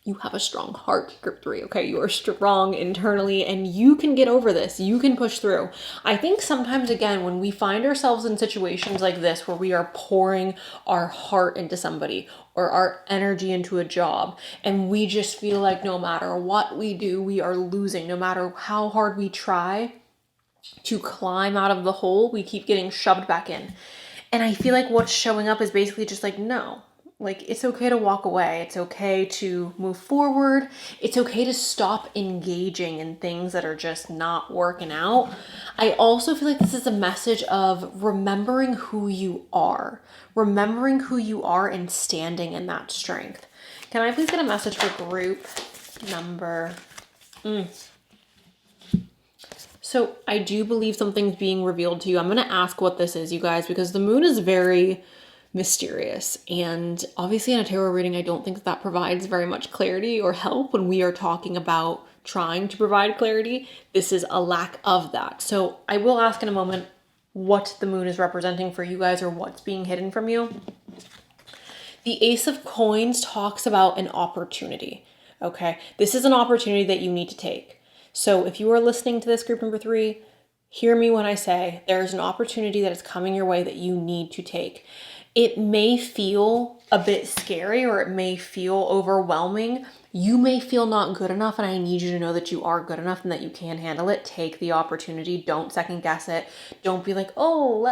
you have a strong heart, group 3, okay? You are strong internally and you can get over this. You can push through. I think sometimes, again, when we find ourselves in situations like this where we are pouring our heart into somebody or our energy into a job, and we just feel like no matter what we do, we are losing. No matter how hard we try to climb out of the hole, we keep getting shoved back in. And I feel like what's showing up is basically just like, no, like it's okay to walk away. It's okay to move forward. It's okay to stop engaging in things that are just not working out. I also feel like this is a message of remembering who you are, and standing in that strength. Can I please get a message for group number? So I do believe something's being revealed to you. I'm going to ask what this is, you guys, because the moon is very mysterious. And obviously in a tarot reading, I don't think that provides very much clarity or help when we are talking about trying to provide clarity. This is a lack of that. So I will ask in a moment what the moon is representing for you guys or what's being hidden from you. The Ace of Coins talks about an opportunity. Okay, this is an opportunity that you need to take. So if you are listening to this, group number 3, hear me when I say there's an opportunity that is coming your way that you need to take. It may feel a bit scary or it may feel overwhelming. You may feel not good enough, and I need you to know that you are good enough and that you can handle it. Take the opportunity. Don't second guess it. Don't be like, oh,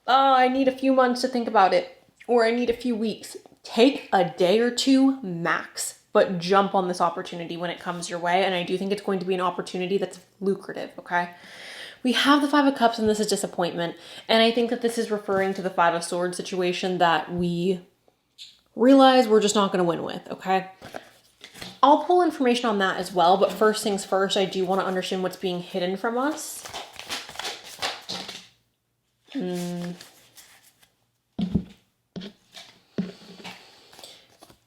I need a few months to think about it, or I need a few weeks. Take a day or 2 max. But jump on this opportunity when it comes your way. And I do think it's going to be an opportunity that's lucrative, okay? We have the 5 of Cups, and this is disappointment. And I think that this is referring to the 5 of Swords situation that we realize we're just not going to win with, okay? I'll pull information on that as well. But first things first, I do want to understand what's being hidden from us.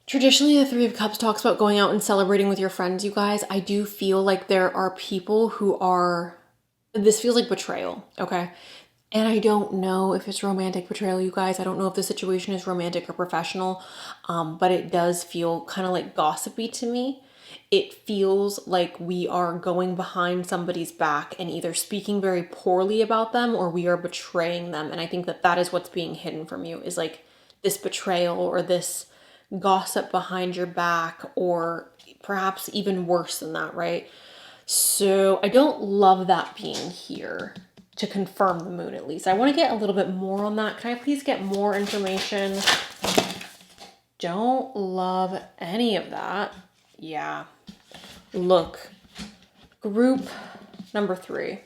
Traditionally, the 3 of Cups talks about going out and celebrating with your friends, you guys. I do feel like there are people who are, this feels like betrayal, okay? And I don't know if it's romantic betrayal, you guys. I don't know if the situation is romantic or professional, but it does feel kind of like gossipy to me. It feels like we are going behind somebody's back and either speaking very poorly about them or we are betraying them. And I think that that is what's being hidden from you, is like this betrayal or this gossip behind your back, or perhaps even worse than that, right? So I don't love that being here to confirm the moon, at least. I want to get a little bit more on that. Can I please get more information? Don't love any of that. Yeah. Look, group number 3.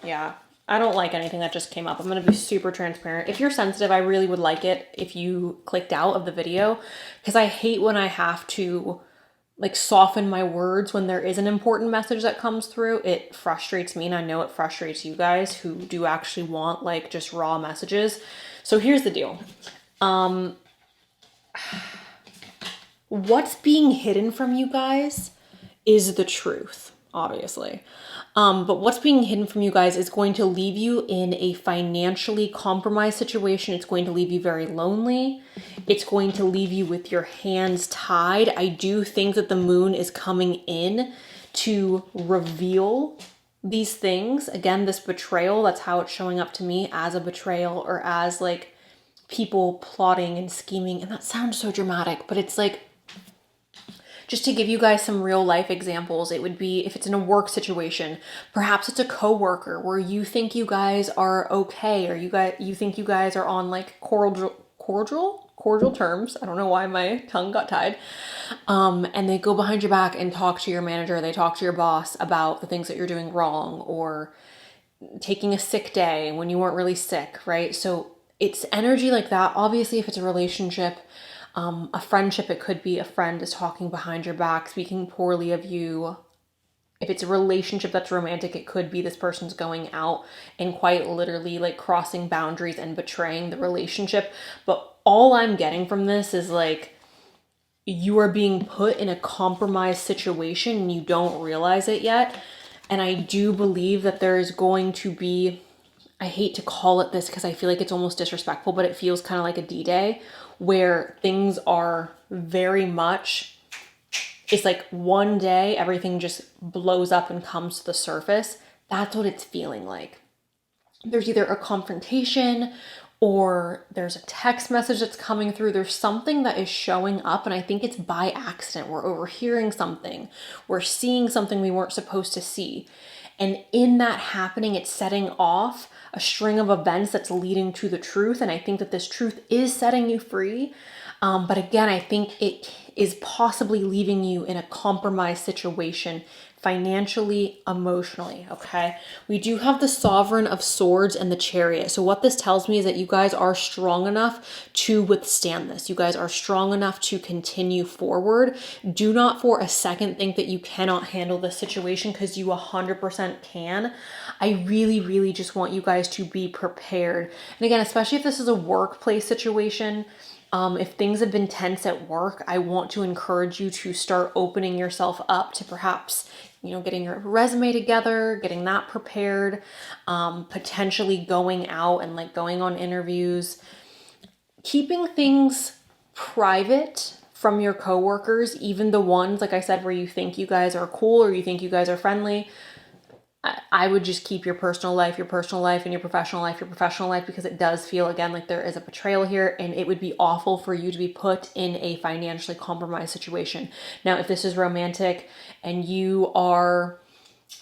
Yeah. I don't like anything that just came up. I'm going to be super transparent. If you're sensitive, I really would like it if you clicked out of the video, because I hate when I have to like soften my words when there is an important message that comes through. It frustrates me, and I know it frustrates you guys who do actually want like just raw messages. So here's the deal. What's being hidden from you guys is the truth, obviously. But what's being hidden from you guys is going to leave you in a financially compromised situation. It's going to leave you very lonely. It's going to leave you with your hands tied. I do think that the moon is coming in to reveal these things. Again, this betrayal, that's how it's showing up to me, as a betrayal, or as like people plotting and scheming. And that sounds so dramatic, but it's like, just to give you guys some real life examples, it would be if it's in a work situation, perhaps it's a coworker where you think you guys are okay, or you think you guys are on like cordial terms. I don't know why my tongue got tied. And they go behind your back and talk to your manager, they talk to your boss about the things that you're doing wrong, or taking a sick day when you weren't really sick, right? So it's energy like that. Obviously, if it's a relationship, a friendship, it could be a friend is talking behind your back, speaking poorly of you. If it's a relationship that's romantic, it could be this person's going out and quite literally like crossing boundaries and betraying the relationship. But all I'm getting from this is like, you are being put in a compromised situation and you don't realize it yet. And I do believe that there is going to be, I hate to call it this because I feel like it's almost disrespectful, but it feels kind of like a D-Day, where things are very much, it's like one day everything just blows up and comes to the surface. That's what it's feeling like. There's either a confrontation or there's a text message that's coming through. There's something that is showing up, and I think it's by accident. We're overhearing something. We're seeing something we weren't supposed to see. And in that happening, it's setting off a string of events that's leading to the truth. And I think that this truth is setting you free. But again, I think it is possibly leaving you in a compromised situation, financially, emotionally, okay? We do have the Sovereign of Swords and the Chariot. So what this tells me is that you guys are strong enough to withstand this. You guys are strong enough to continue forward. Do not for a second think that you cannot handle this situation, because you 100% can. I really, really just want you guys to be prepared. And again, especially if this is a workplace situation, if things have been tense at work, I want to encourage you to start opening yourself up to perhaps, getting your resume together, getting that prepared, potentially going out and like going on interviews, keeping things private from your coworkers, even the ones, like I said, where you think you guys are cool or you think you guys are friendly. I would just keep your personal life, and your professional life, because it does feel, again, like there is a betrayal here, and it would be awful for you to be put in a financially compromised situation. Now, if this is romantic and you are,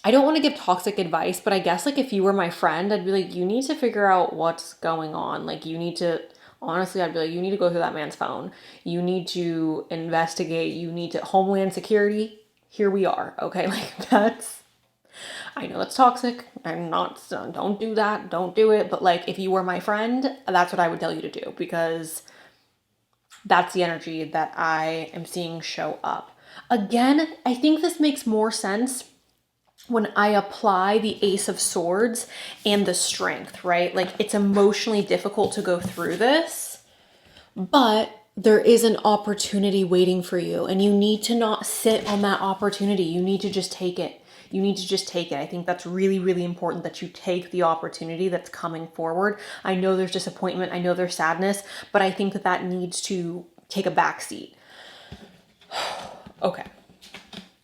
I don't want to give toxic advice, but I guess like if you were my friend, I'd be like, you need to figure out what's going on. Like you need to, honestly, I'd be like, you need to go through that man's phone. You need to investigate. You need to, Homeland Security, here we are. Okay, like that's, I know that's toxic. I'm not, don't do that. Don't do it. But like, if you were my friend, that's what I would tell you to do, because that's the energy that I am seeing show up. Again, I think this makes more sense when I apply the Ace of Swords and the Strength, right? Like it's emotionally difficult to go through this, but there is an opportunity waiting for you, and you need to not sit on that opportunity. You need to just take it. You need to just take it. I think that's really, really important, that you take the opportunity that's coming forward. I know there's disappointment. I know there's sadness, but I think that that needs to take a backseat. Okay.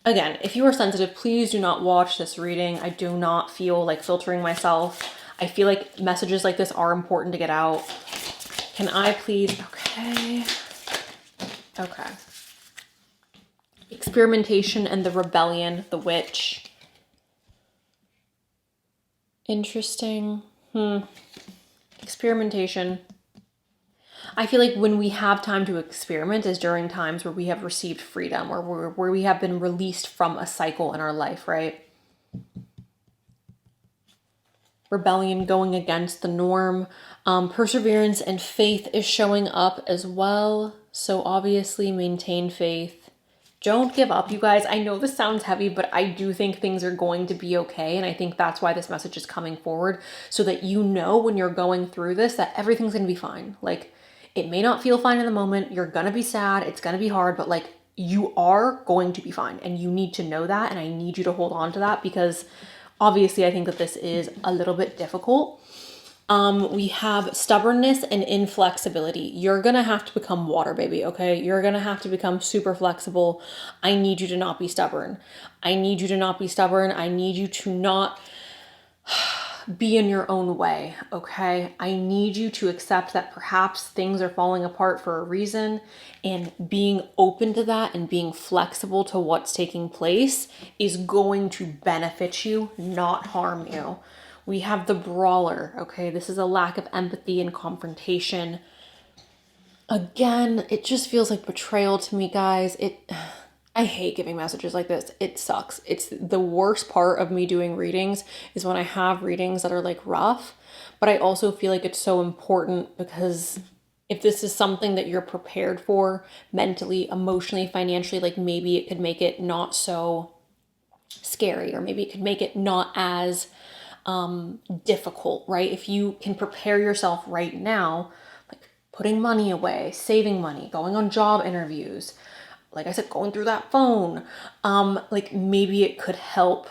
Again, if you are sensitive, please do not watch this reading. I do not feel like filtering myself. I feel like messages like this are important to get out. Can I please? Okay. Okay. Experimentation and the rebellion, the witch. Interesting. Experimentation. I feel like when we have time to experiment is during times where we have received freedom, or where we have been released from a cycle in our life, right? rebellion, going against the norm. Perseverance and faith is showing up as well. So obviously maintain faith. Don't give up, you guys. I know this sounds heavy, but I do think things are going to be okay. And I think that's why this message is coming forward, so that you know when you're going through this that everything's going to be fine. Like, it may not feel fine in the moment. You're going to be sad. It's going to be hard, but like, you are going to be fine. And you need to know that. And I need you to hold on to that, because obviously I think that this is a little bit difficult. We have stubbornness and inflexibility. You're going to have to become water, baby, okay? You're going to have to become super flexible. I need you to not be stubborn. I need you to not be stubborn. I need you to not be in your own way, okay? I need you to accept that perhaps things are falling apart for a reason, and being open to that and being flexible to what's taking place is going to benefit you, not harm you. We have the brawler, okay? This is a lack of empathy and confrontation. Again, it just feels like betrayal to me, guys. I hate giving messages like this. It sucks. It's the worst part of me doing readings is when I have readings that are like rough, but I also feel like it's so important, because if this is something that you're prepared for mentally, emotionally, financially, like maybe it could make it not so scary, or maybe it could make it not as difficult, right? If you can prepare yourself right now, like putting money away, saving money, going on job interviews, like I said, going through that phone, like maybe it could help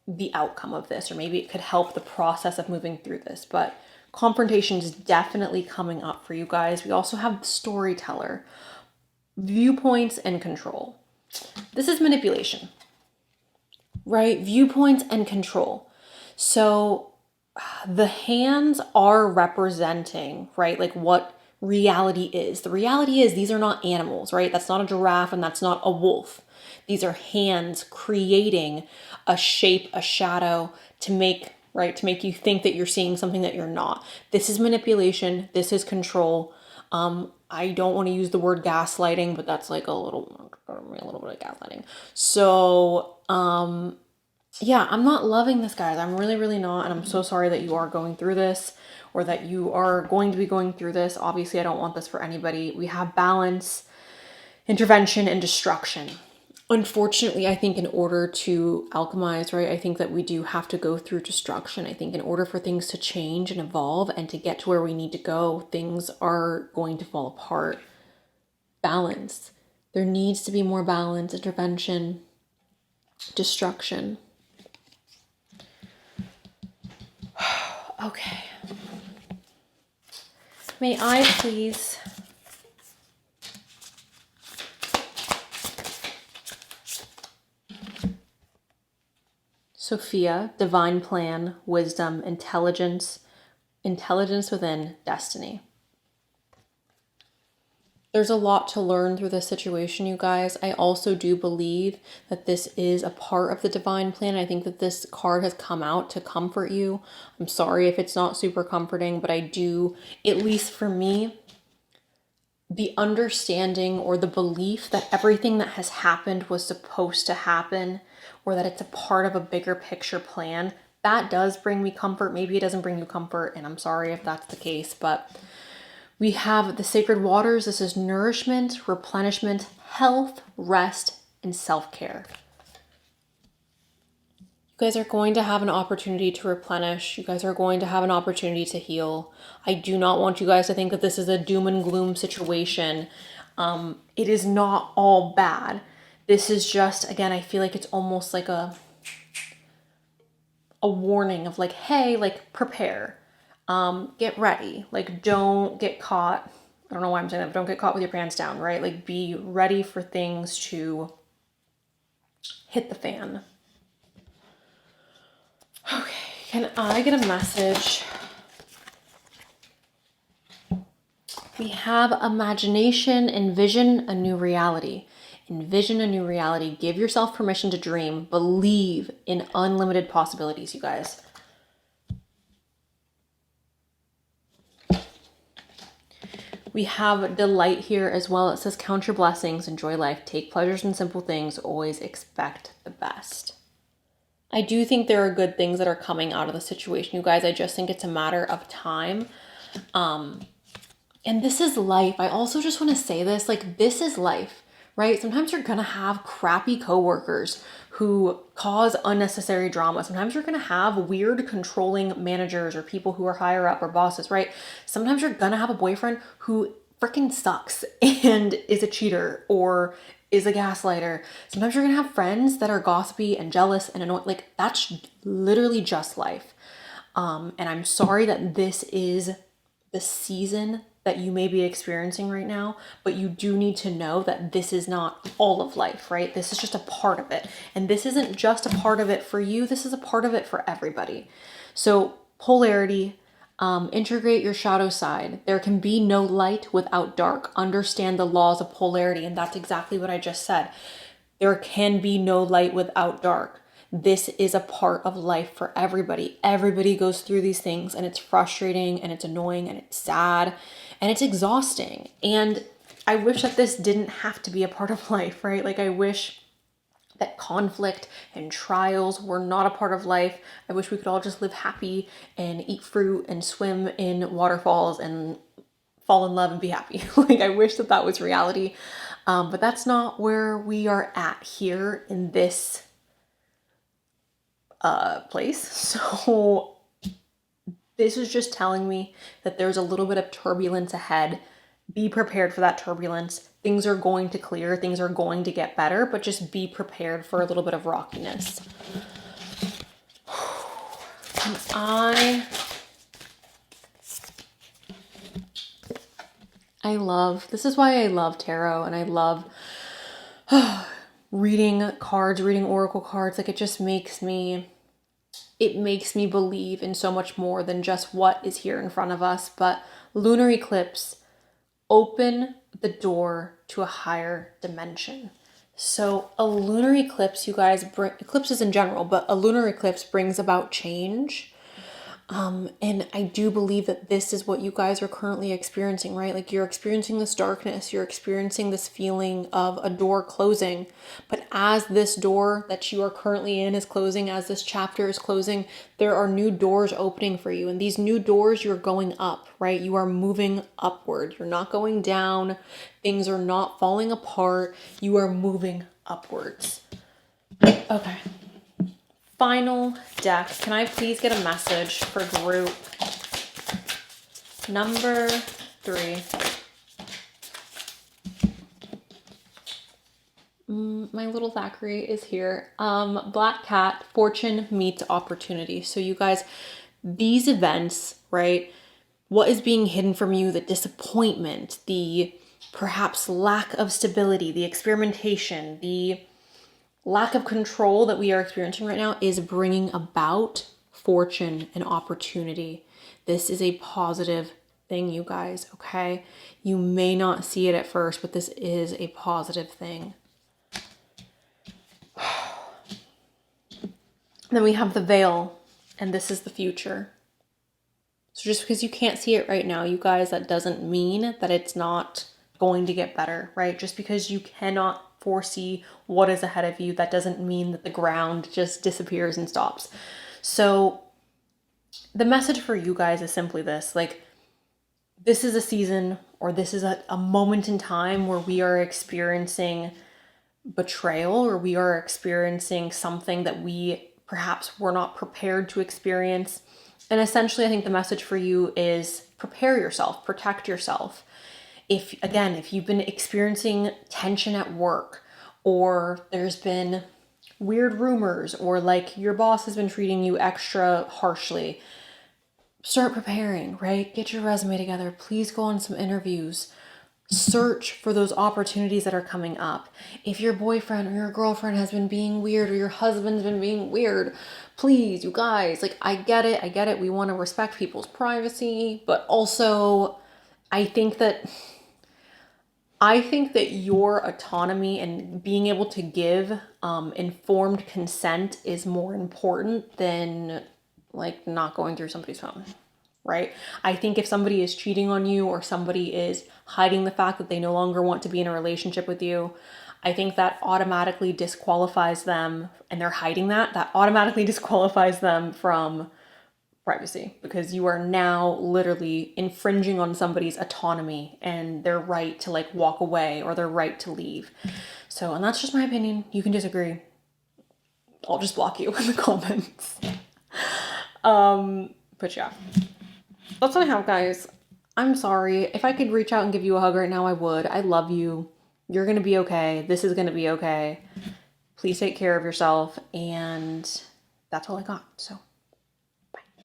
the outcome of this, or maybe it could help the process of moving through this. But confrontation is definitely coming up for you guys. We also have storyteller, viewpoints, and control. This is manipulation, right? Viewpoints and control. So the hands are representing, right, like what reality is. The reality is these are not animals, right? That's not a giraffe and that's not a wolf. These are hands creating a shape, a shadow to make, right, to make you think that you're seeing something that you're not. This is manipulation. This is control. I don't want to use the word gaslighting, but that's like a little bit of gaslighting. So, yeah, I'm not loving this, guys. I'm really, really not. And I'm so sorry that you are going through this, or that you are going to be going through this. Obviously, I don't want this for anybody. We have balance, intervention, and destruction. Unfortunately, I think in order to alchemize, right, I think that we do have to go through destruction. I think in order for things to change and evolve and to get to where we need to go, things are going to fall apart. Balance. There needs to be more balance, intervention, destruction. Okay. May I please Sophia, divine plan, wisdom, intelligence within, destiny. There's a lot to learn through this situation, you guys. I also do believe that this is a part of the divine plan. I think that this card has come out to comfort you. I'm sorry if it's not super comforting, but I do, at least for me, the understanding or the belief that everything that has happened was supposed to happen, or that it's a part of a bigger picture plan, that does bring me comfort. Maybe it doesn't bring you comfort, and I'm sorry if that's the case, but we have the sacred waters. This is nourishment, replenishment, health, rest, and self-care. You guys are going to have an opportunity to replenish. You guys are going to have an opportunity to heal. I do not want you guys to think that this is a doom and gloom situation. It is not all bad. This is just, again, I feel like it's almost like a warning of like, hey, like prepare. Get ready. Like, don't get caught. I don't know why I'm saying that, but don't get caught with your pants down, right? Like, be ready for things to hit the fan. Okay, can I get a message? We have imagination, envision a new reality. Envision a new reality. Give yourself permission to dream. Believe in unlimited possibilities, you guys. We have delight here as well. It says, count your blessings, enjoy life, take pleasures in simple things, always expect the best. I do think there are good things that are coming out of the situation, you guys. I just think it's a matter of time. And this is life. I also just want to say this, like, this is life, right? Sometimes you're going to have crappy coworkers who cause unnecessary drama. Sometimes you're going to have weird controlling managers or people who are higher up or bosses, right? Sometimes you're going to have a boyfriend who freaking sucks and is a cheater or is a gaslighter. Sometimes you're going to have friends that are gossipy and jealous and annoying. Like, that's literally just life. And I'm sorry that this is the season that you may be experiencing right now, but you do need to know that this is not all of life, right? This is just a part of it. And this isn't just a part of it for you, this is a part of it for everybody. So polarity, integrate your shadow side. There can be no light without dark. Understand the laws of polarity. And that's exactly what I just said. There can be no light without dark. This is a part of life for everybody. Everybody goes through these things, and it's frustrating and it's annoying and it's sad and it's exhausting. And I wish that this didn't have to be a part of life, right? Like, I wish that conflict and trials were not a part of life. I wish we could all just live happy and eat fruit and swim in waterfalls and fall in love and be happy. Like, I wish that that was reality. But that's not where we are at here in this place. So this is just telling me that there's a little bit of turbulence ahead. Be prepared for that turbulence. Things are going to clear, things are going to get better, but just be prepared for a little bit of rockiness. And this is why I love tarot, and I love reading cards, reading oracle cards. Like, it just makes me believe in so much more than just what is here in front of us. But lunar eclipse open the door to a higher dimension. So a lunar eclipse, you guys, eclipses in general, but a lunar eclipse brings about change. And I do believe that this is what you guys are currently experiencing, right? Like, you're experiencing this darkness, you're experiencing this feeling of a door closing. But as this door that you are currently in is closing, as this chapter is closing, there are new doors opening for you. And these new doors, you're going up, right? You are moving upward. You're not going down. Things are not falling apart. You are moving upwards. Okay. Final deck. Can I please get a message for group number 3? My little Zachary is here. Black Cat, fortune meets opportunity. So you guys, these events, right? What is being hidden from you, the disappointment, the perhaps lack of stability, the experimentation, the lack of control that we are experiencing right now is bringing about fortune and opportunity. This is a positive thing, you guys, okay? You may not see it at first, but this is a positive thing. Then we have the veil, and this is the future. So just because you can't see it right now, you guys, that doesn't mean that it's not going to get better, right? Just because you cannot foresee what is ahead of you, that doesn't mean that the ground just disappears and stops. So the message for you guys is simply this, like, this is a season, or this is a moment in time where we are experiencing betrayal, or we are experiencing something that we perhaps were not prepared to experience. And essentially, I think the message for you is prepare yourself, protect yourself. If you've been experiencing tension at work, or there's been weird rumors, or like your boss has been treating you extra harshly, start preparing, right? Get your resume together. Please go on some interviews. Search for those opportunities that are coming up. If your boyfriend or your girlfriend has been being weird, or your husband's been being weird, please, you guys, like, I get it. We want to respect people's privacy, but also I think that your autonomy and being able to give informed consent is more important than, like, not going through somebody's phone, right? I think if somebody is cheating on you, or somebody is hiding the fact that they no longer want to be in a relationship with you, I think that automatically disqualifies them, and they're hiding that. That automatically disqualifies them from privacy, because you are now literally infringing on somebody's autonomy and their right to like walk away or their right to leave. So, and that's just my opinion. You can disagree. I'll just block you in the comments. But yeah, that's what I have, guys. I'm sorry. If I could reach out and give you a hug right now, I would. I love you. You're going to be okay. This is going to be okay. Please take care of yourself. And that's all I got. So